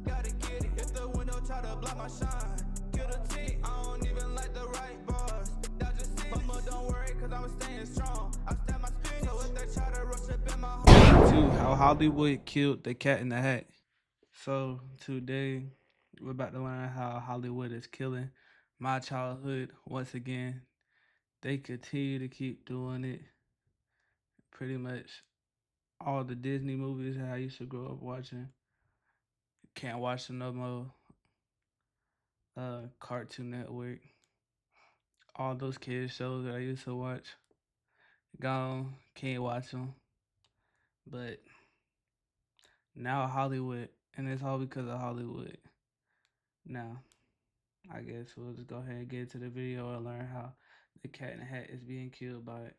Gotta get it. If the window try to block my shine, kill the team. I don't even like the right bars. That just seems. Mama, don't worry, cause I'm staying strong. I stand my speed. So if they try to rush up in my home. To how Hollywood killed the Cat in the Hat. So today we're about to learn how Hollywood is killing my childhood once again. They continue to keep doing it. Pretty much all the Disney movies that I used to grow up watching. Can't watch them no more. Cartoon Network. All those kids shows that I used to watch. Gone. Can't watch them. But now Hollywood, and it's all because of Hollywood. Now, I guess we'll just go ahead and get to the video and learn how the Cat in the Hat is being killed by it.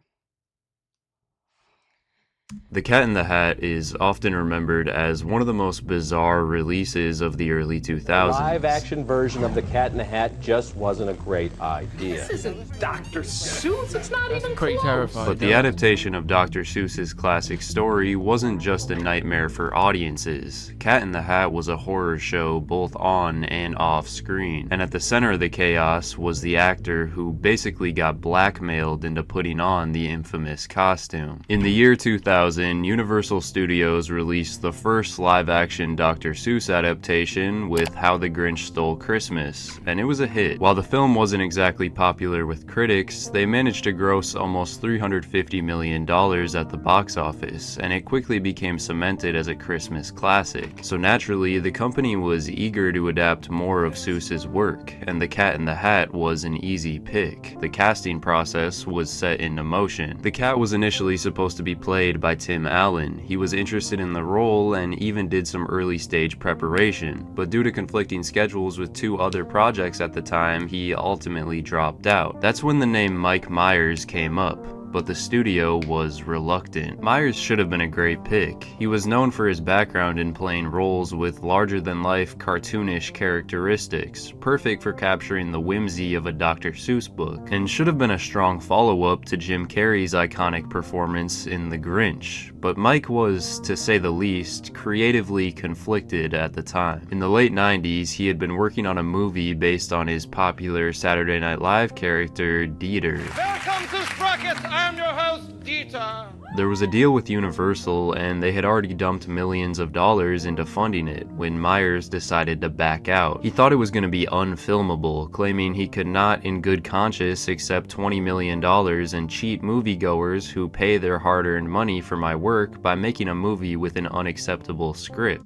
The Cat in the Hat is often remembered as one of the most bizarre releases of the early 2000s. The live-action version of The Cat in the Hat just wasn't a great idea. This isn't Dr. Seuss. It's not even pretty close. terrifying. But the adaptation of Dr. Seuss's classic story wasn't just a nightmare for audiences. Cat in the Hat was a horror show both on and off screen, and at the center of the chaos was the actor who basically got blackmailed into putting on the infamous costume. In the year 2000, Universal Studios released the first live-action Dr. Seuss adaptation with How the Grinch Stole Christmas, and it was a hit. While the film wasn't exactly popular with critics, they managed to gross almost $350 million at the box office, and it quickly became cemented as a Christmas classic. So naturally, the company was eager to adapt more of Seuss's work, and The Cat in the Hat was an easy pick. The casting process was set into motion. The cat was initially supposed to be played by Tim Allen. He was interested in the role and even did some early stage preparation, but due to conflicting schedules with two other projects at the time, he ultimately dropped out. That's when the name Mike Myers came up, but the studio was reluctant. Myers should have been a great pick. He was known for his background in playing roles with larger-than-life cartoonish characteristics, perfect for capturing the whimsy of a Dr. Seuss book, and should have been a strong follow-up to Jim Carrey's iconic performance in The Grinch. But Mike was, to say the least, creatively conflicted at the time. In the late 90s, he had been working on a movie based on his popular Saturday Night Live character, Dieter. Welcome to Sprockets. I'm your host, Dieter. There was a deal with Universal, and they had already dumped millions of dollars into funding it when Myers decided to back out. He thought it was going to be unfilmable, claiming he could not in good conscience accept $20 million and cheat moviegoers who pay their hard-earned money for my work by making a movie with an unacceptable script.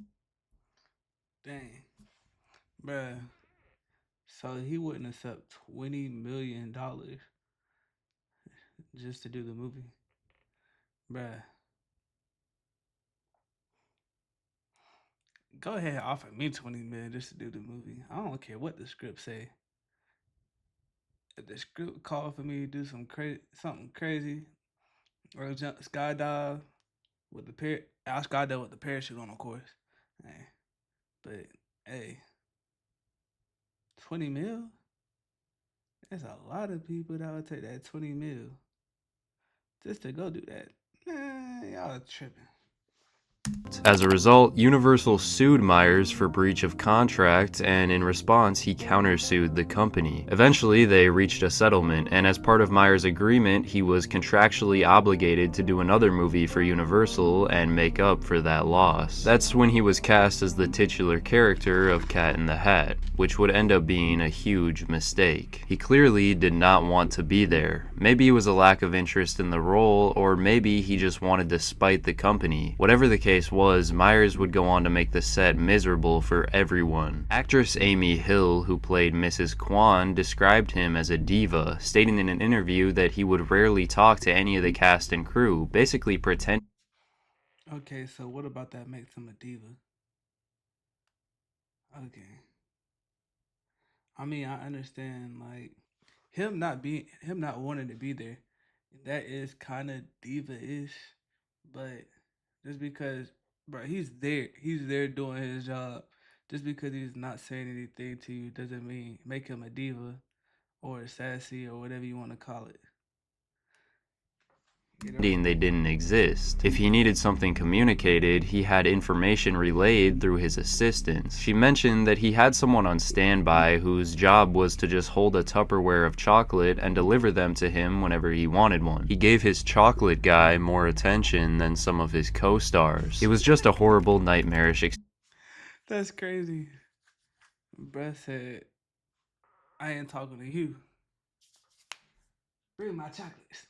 Dang. Bruh. So he wouldn't accept $20 million just to do the movie. Bruh. Go ahead and offer me 20 million just to do the movie. I don't care what the script say. If the script call for me to do something crazy, or jump skydive with the I'll skydive with the parachute on, of course. Hey, but hey, 20 mil? There's a lot of people that would take that 20 mil just to go do that. Man, y'all tripping. As a result, Universal sued Myers for breach of contract, and in response, he countersued the company. Eventually, they reached a settlement, and as part of Myers' agreement, he was contractually obligated to do another movie for Universal and make up for that loss. That's when he was cast as the titular character of Cat in the Hat, which would end up being a huge mistake. He clearly did not want to be there. Maybe it was a lack of interest in the role, or maybe he just wanted to spite the company. Whatever the case was, Myers would go on to make the set miserable for everyone. Actress Amy Hill, who played Mrs. Kwan, described him as a diva, stating in an interview that he would rarely talk to any of the cast and crew, basically pretend. Okay, so what about that makes him a diva? Okay. I mean, I understand like him not wanting to be there. That is kind of diva-ish, but just because, bro, he's there doing his job. Just because he's not saying anything to you doesn't mean make him a diva or sassy or whatever you want to call it. They didn't exist. If he needed something communicated, he had information relayed through his assistants. She mentioned that he had someone on standby whose job was to just hold a Tupperware of chocolate and deliver them to him whenever he wanted one. He gave his chocolate guy more attention than some of his co-stars. It was just a horrible, nightmarish experience. That's crazy. Bruh said, I ain't talking to you. Bring my chocolates.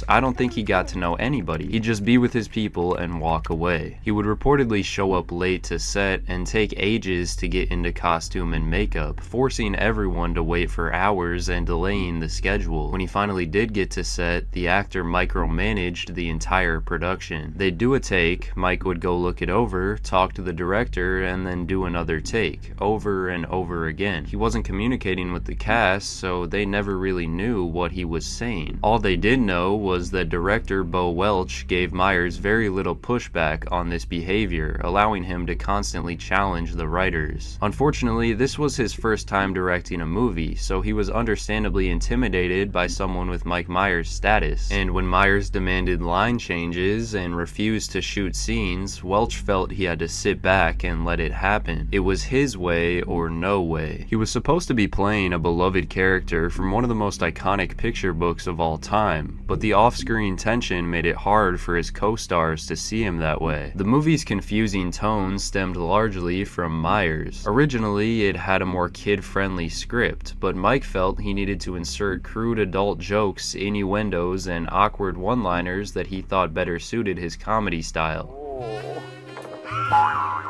I don't think he got to know anybody. He'd just be with his people and walk away. He would reportedly show up late to set and take ages to get into costume and makeup, forcing everyone to wait for hours and delaying the schedule. When he finally did get to set, the actor micromanaged the entire production. They'd do a take, Mike would go look it over, talk to the director, and then do another take, over and over again. He wasn't communicating with the cast, so they never really knew what he was saying. All they did know was that director Bo Welch gave Myers very little pushback on this behavior, allowing him to constantly challenge the writers. Unfortunately, this was his first time directing a movie, so he was understandably intimidated by someone with Mike Myers' status. And when Myers demanded line changes and refused to shoot scenes, Welch felt he had to sit back and let it happen. It was his way or no way. He was supposed to be playing a beloved character from one of the most iconic picture books of all time, but the off-screen tension made it hard for his co-stars to see him that way. The movie's confusing tone stemmed largely from Myers. Originally, it had a more kid-friendly script, but Mike felt he needed to insert crude adult jokes, innuendos, and awkward one-liners that he thought better suited his comedy style.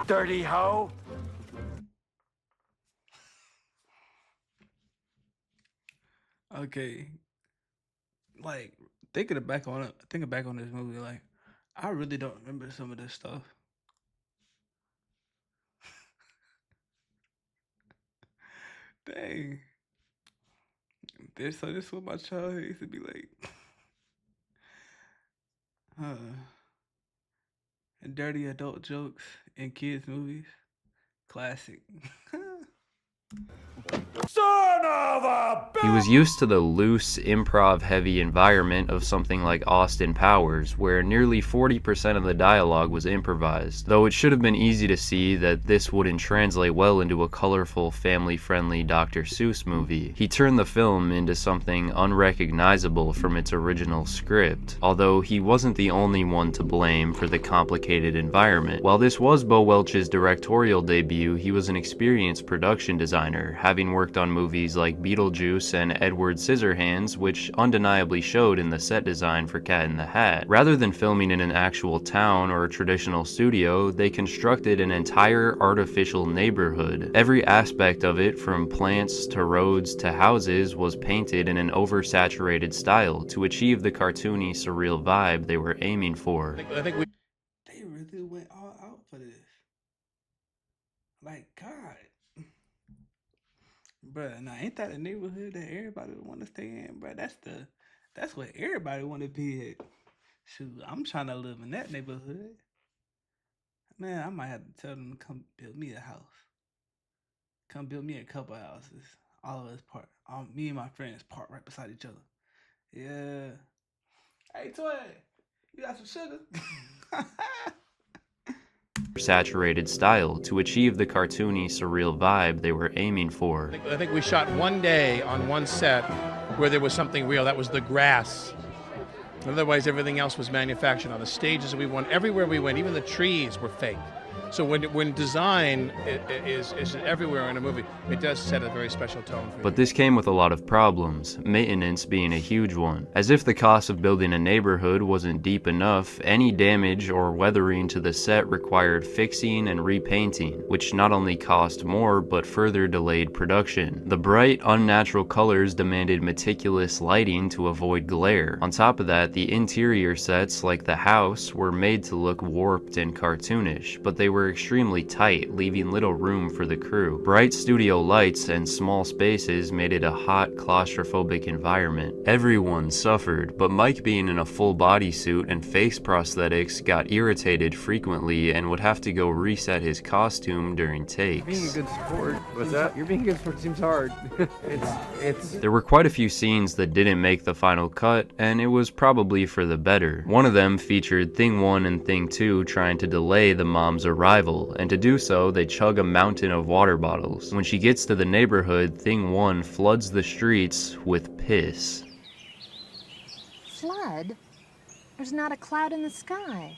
Dirty hoe. Okay. Like, thinking back on this movie, like, I really don't remember some of this stuff. Dang. This is what my childhood used to be like. And dirty adult jokes in kids' movies. Classic. Son of a bitch! He was used to the loose, improv-heavy environment of something like Austin Powers, where nearly 40% of the dialogue was improvised, though it should have been easy to see that this wouldn't translate well into a colorful, family-friendly Dr. Seuss movie. He turned the film into something unrecognizable from its original script, although he wasn't the only one to blame for the complicated environment. While this was Bo Welch's directorial debut, he was an experienced production designer, having worked on movies like Beetlejuice and Edward Scissorhands, which undeniably showed in the set design for Cat in the Hat. Rather than filming in an actual town or a traditional studio, they constructed an entire artificial neighborhood. Every aspect of it, from plants to roads to houses, was painted in an oversaturated style to achieve the cartoony, surreal vibe they were aiming for. They really went all out for this. Like, God. Bruh, now ain't that a neighborhood that everybody would want to stay in, bruh? That's what everybody want to be at. Shoot, I'm trying to live in that neighborhood. Man, I might have to tell them to come build me a house. Come build me a couple houses. All of us me and my friends park right beside each other. Yeah. Hey, Toy, you got some sugar? Saturated style to achieve the cartoony, surreal vibe they were aiming for. I think we shot one day on one set where there was something real. That was the grass. Otherwise, everything else was manufactured. On the stages we went, everywhere we went, even the trees were fake. So when design is everywhere in a movie, it does set a very special tone for you. But this came with a lot of problems, maintenance being a huge one. As if the cost of building a neighborhood wasn't deep enough, any damage or weathering to the set required fixing and repainting, which not only cost more, but further delayed production. The bright, unnatural colors demanded meticulous lighting to avoid glare. On top of that, the interior sets, like the house, were made to look warped and cartoonish, but they were extremely tight, leaving little room for the crew. Bright studio lights and small spaces made it a hot, claustrophobic environment. Everyone suffered, but Mike, being in a full bodysuit and face prosthetics, got irritated frequently and would have to go reset his costume during takes. Being a good sport. What's that? You're being a good sport seems hard. There were quite a few scenes that didn't make the final cut, and it was probably for the better. One of them featured Thing 1 and Thing 2 trying to delay the mom's arrival, and to do so, they chug a mountain of water bottles. When she gets to the neighborhood, Thing 1 floods the streets with piss. Flood? There's not a cloud in the sky.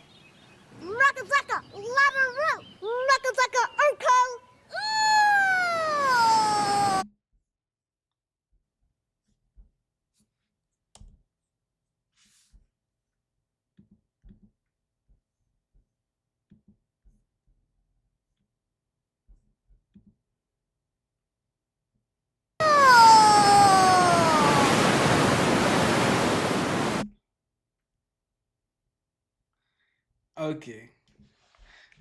Rockazaka, Labaroo, Rockazaka, Urko. Okay.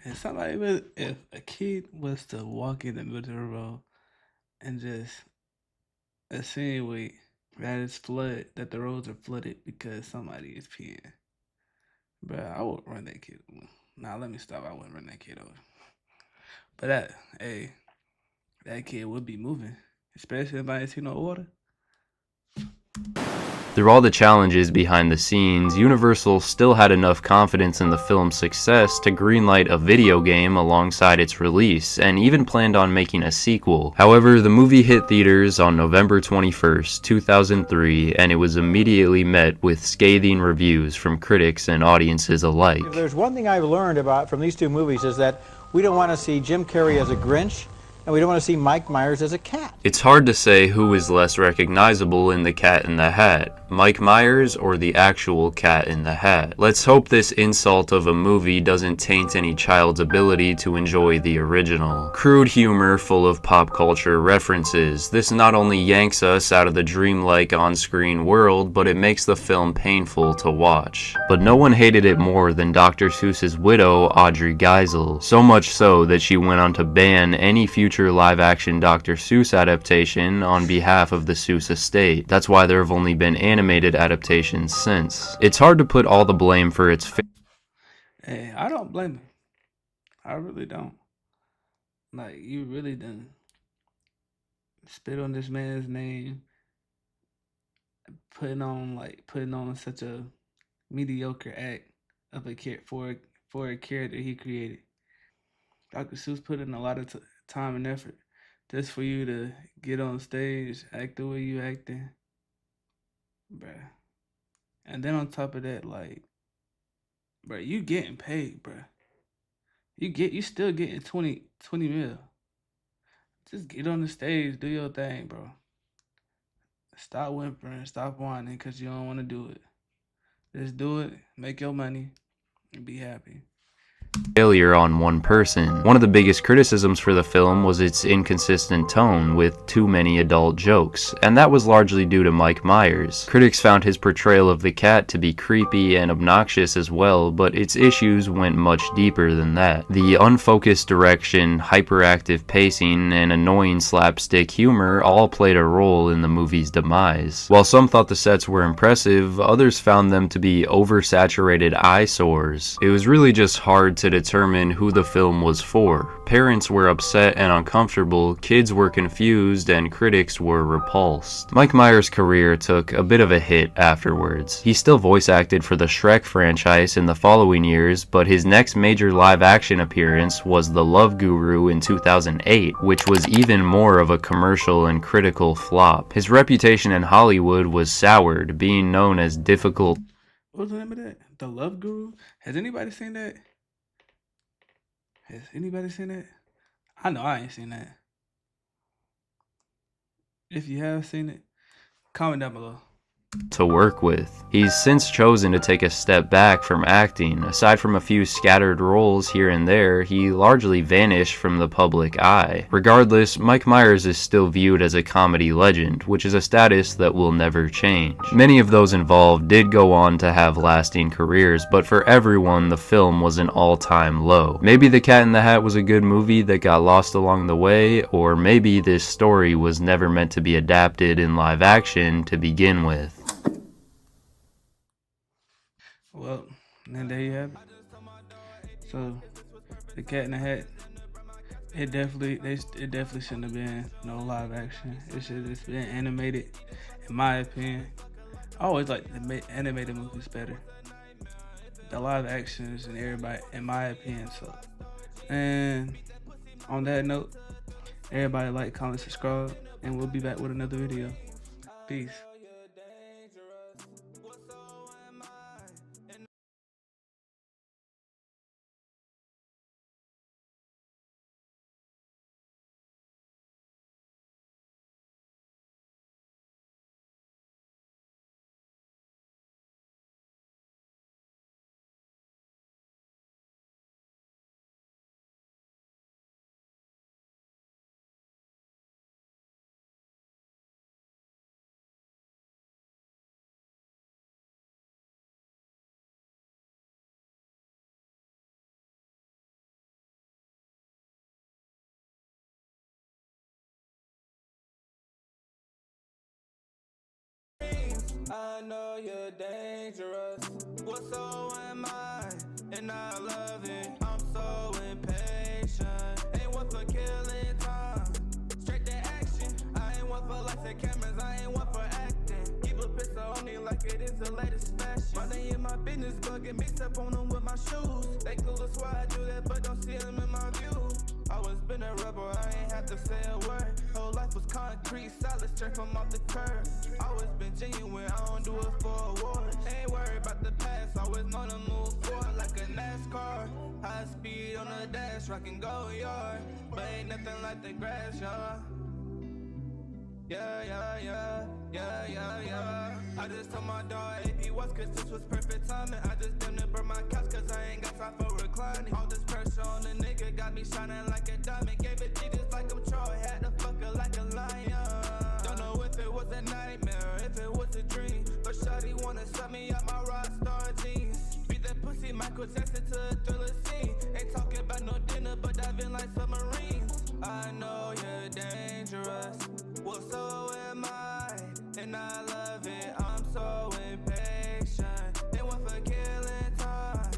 If a kid was to walk in the middle of the road and just insinuate that the roads are flooded because somebody is peeing, bruh, I would run that kid. Nah, let me stop. I wouldn't run that kid over. But that kid would be moving, especially if I ain't see no water. Through all the challenges behind the scenes, Universal still had enough confidence in the film's success to greenlight a video game alongside its release, and even planned on making a sequel. However, the movie hit theaters on November 21st, 2003, and it was immediately met with scathing reviews from critics and audiences alike. If there's one thing I've learned from these two movies is that we don't want to see Jim Carrey as a Grinch, and we don't want to see Mike Myers as a cat. It's hard to say who is less recognizable in The Cat in the Hat, Mike Myers or the actual Cat in the Hat. Let's hope this insult of a movie doesn't taint any child's ability to enjoy the original. Crude humor full of pop culture references. This not only yanks us out of the dreamlike on-screen world, but it makes the film painful to watch. But no one hated it more than Dr. Seuss's widow, Audrey Geisel. So much so that she went on to ban any future live-action Dr. Seuss adaptation on behalf of the Seuss estate. That's why there have only been animated adaptations since. It's hard to put all the blame for its Hey, I don't blame him. I really don't. Like, you really done spit on this man's name, putting on such a mediocre act of a for a character he created. Dr. Seuss put in a lot of time and effort just for you to get on stage, act the way you acting, bruh. And then on top of that, like, bruh, you getting paid, bruh. You still getting 20 mil. Just get on the stage, do your thing, bro. Stop whimpering, stop whining because you don't want to do it. Just do it, make your money, and be happy. Failure on one person. One of the biggest criticisms for the film was its inconsistent tone with too many adult jokes, and that was largely due to Mike Myers. Critics found his portrayal of the cat to be creepy and obnoxious as well, but its issues went much deeper than that. The unfocused direction, hyperactive pacing, and annoying slapstick humor all played a role in the movie's demise. While some thought the sets were impressive, others found them to be oversaturated eyesores. It was really just hard to determine who the film was for. Parents were upset and uncomfortable, kids were confused, and critics were repulsed. Mike Myers' career took a bit of a hit afterwards. He still voice acted for the Shrek franchise in the following years, but his next major live-action appearance was The Love Guru in 2008, which was even more of a commercial and critical flop. His reputation in Hollywood was soured, being known as difficult. What was the name of that? The Love Guru? Has anybody seen that? Has anybody seen that? I know I ain't seen that. If you have seen it, comment down below. to work with. He's since chosen to take a step back from acting. Aside from a few scattered roles here and there, he largely vanished from the public eye. Regardless, Mike Myers is still viewed as a comedy legend, which is a status that will never change. Many of those involved did go on to have lasting careers, but for everyone, the film was an all-time low. Maybe The Cat in the Hat was a good movie that got lost along the way, or maybe this story was never meant to be adapted in live action to begin with. Well, and there you have it. So, The Cat in the Hat, it definitely shouldn't have been no live action. It should have just been animated, in my opinion. I always like the animated movies better. The live actions and everybody, in my opinion, so. And on that note, everybody like, comment, subscribe, and we'll be back with another video. Peace. I know you're dangerous. Well, so am I, and I love it. I'm so impatient. Ain't one for killing time. Straight to action. I ain't one for lights and cameras. I ain't one for acting. Keep a pistol on me like it is the latest fashion. My name in my business, but get mixed up on them with my shoes. They clueless why I do that, but don't see them in my view. Always been a rebel, I ain't have to say a word. Whole life was concrete, solid strength from off the curb. Always been genuine, I don't do it for awards. Ain't worried about the past, always know to move forward like a NASCAR. High speed on the dash, rockin' go yard. But ain't nothing like the grass, y'all. Yeah. I just told my dog AP was cause this was perfect timing. I just damn near burn my couch cause I ain't got time for reclining. All this pressure on the nigga got me shining like a diamond. Gave it Jesus like I'm Troy, had to fuck her like a lion. Don't know if it was a nightmare, if it was a dream. But shawty wanna suck me up my rock star jeans. Beat that pussy Michael Jackson to a thriller scene. Ain't talking about no dinner but diving like submarines. I know you're dangerous. Well, so am I, and I love it. I'm so impatient. They want for killing time.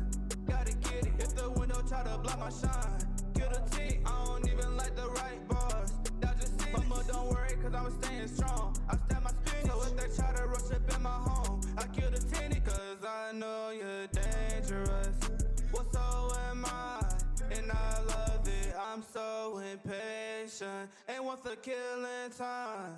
Gotta get it. If the window try to block my shine, kill the team. I don't even like the right bars. That just see. Mama, don't worry, cause I was staying strong. I stand my speed. So if they try to rush up in my home, I kill the tenant, cause I know you're dangerous. Well, so am I, and I love it. I'm so impatient. Ain't one for killing time.